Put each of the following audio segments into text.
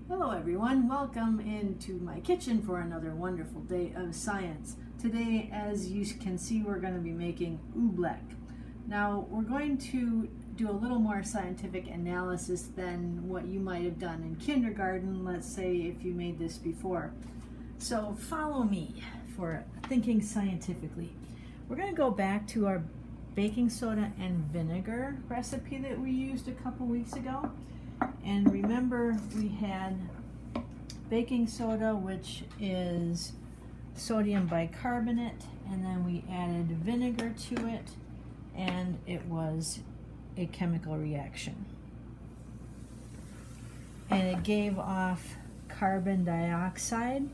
Hello everyone, welcome into my kitchen for another wonderful day of science. Today, as you can see, we're going to be making oobleck. Now, we're going to do a little more scientific analysis than what you might have done in kindergarten, let's say if you made this before. So follow me for thinking scientifically. We're going to go back to our baking soda and vinegar recipe that we used a couple weeks ago. And remember, we had baking soda, which is sodium bicarbonate, and then we added vinegar to it, and it was a chemical reaction. And it gave off carbon dioxide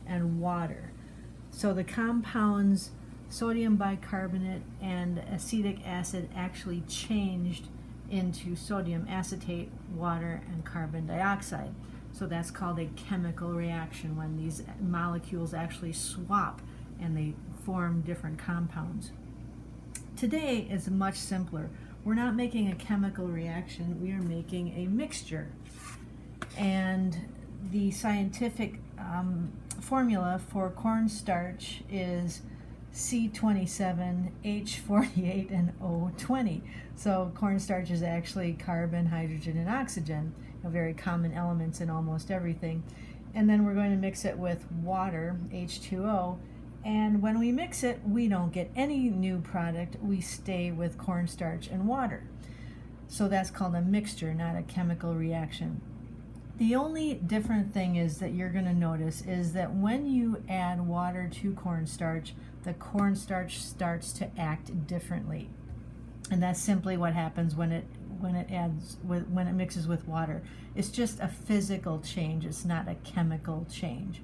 and water. So the compounds sodium bicarbonate and acetic acid actually changed into sodium acetate, water, and carbon dioxide. So that's called a chemical reaction, when these molecules actually swap and they form different compounds. Today is much simpler. We're not making a chemical reaction, we are making a mixture. And the scientific formula for cornstarch is C27, H48, and O20. So cornstarch is actually carbon, hydrogen, and oxygen, very common elements in almost everything. And then we're going to mix it with water, H2O, and when we mix it, we don't get any new product, we stay with cornstarch and water. So that's called a mixture, not a chemical reaction. The only different thing is that you're going to notice is that when you add water to cornstarch, the cornstarch starts to act differently. And that's simply what happens when it mixes with water. It's just a physical change, it's not a chemical change.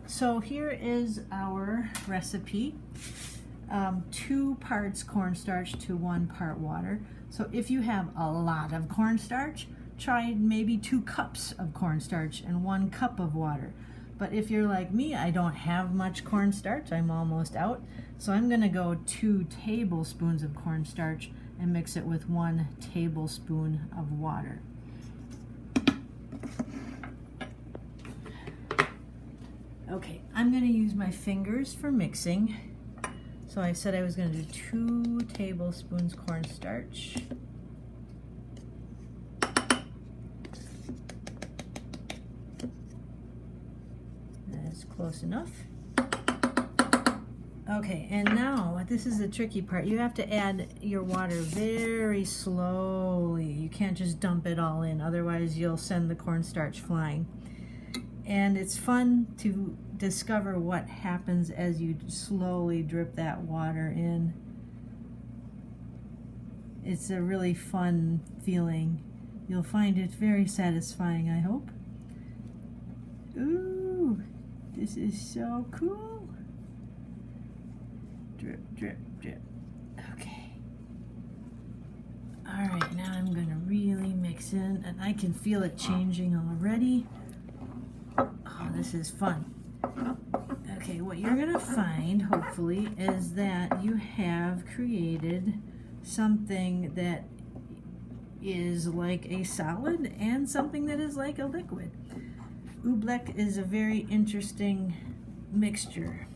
So here is our recipe. 2 parts cornstarch to 1 part water. So if you have a lot of cornstarch, try maybe 2 cups of cornstarch and 1 cup of water. But if you're like me, I don't have much cornstarch, I'm almost out, so I'm going to go 2 tablespoons of cornstarch and mix it with 1 tablespoon of water. Okay, I'm going to use my fingers for mixing. So I said I was going to do 2 tablespoons cornstarch. That's close enough. Okay, and now this is the tricky part. You have to add your water very slowly. You can't just dump it all in, otherwise you'll send the cornstarch flying. And it's fun to discover what happens as you slowly drip that water in. It's a really fun feeling. You'll find it very satisfying, I hope. Ooh, this is so cool. Drip, drip, drip. Okay. All right, now I'm gonna really mix in, and I can feel it changing already. Oh, this is fun. Okay, what you're gonna find, hopefully, is that you have created something that is like a solid and something that is like a liquid. Oobleck is a very interesting mixture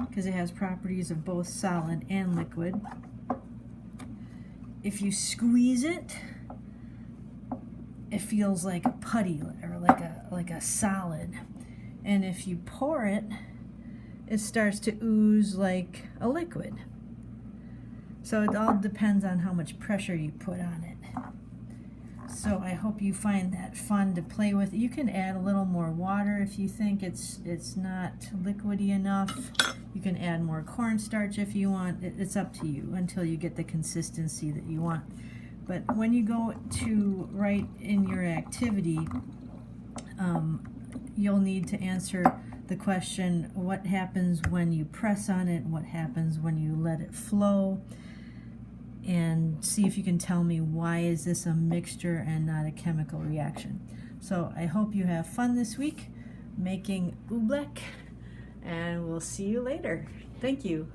because it has properties of both solid and liquid. If you squeeze it, it feels like a putty or like a solid. And if you pour it, it starts to ooze like a liquid. So it all depends on how much pressure you put on it. So I hope you find that fun to play with. You can add a little more water if you think it's not liquidy enough. You can add more cornstarch if you want. It's up to you until you get the consistency that you want. But when you go to write in your activity, you'll need to answer the question, what happens when you press on it? What happens when you let it flow? And see if you can tell me, why is this a mixture and not a chemical reaction? So I hope you have fun this week making oobleck, and we'll see you later. Thank you.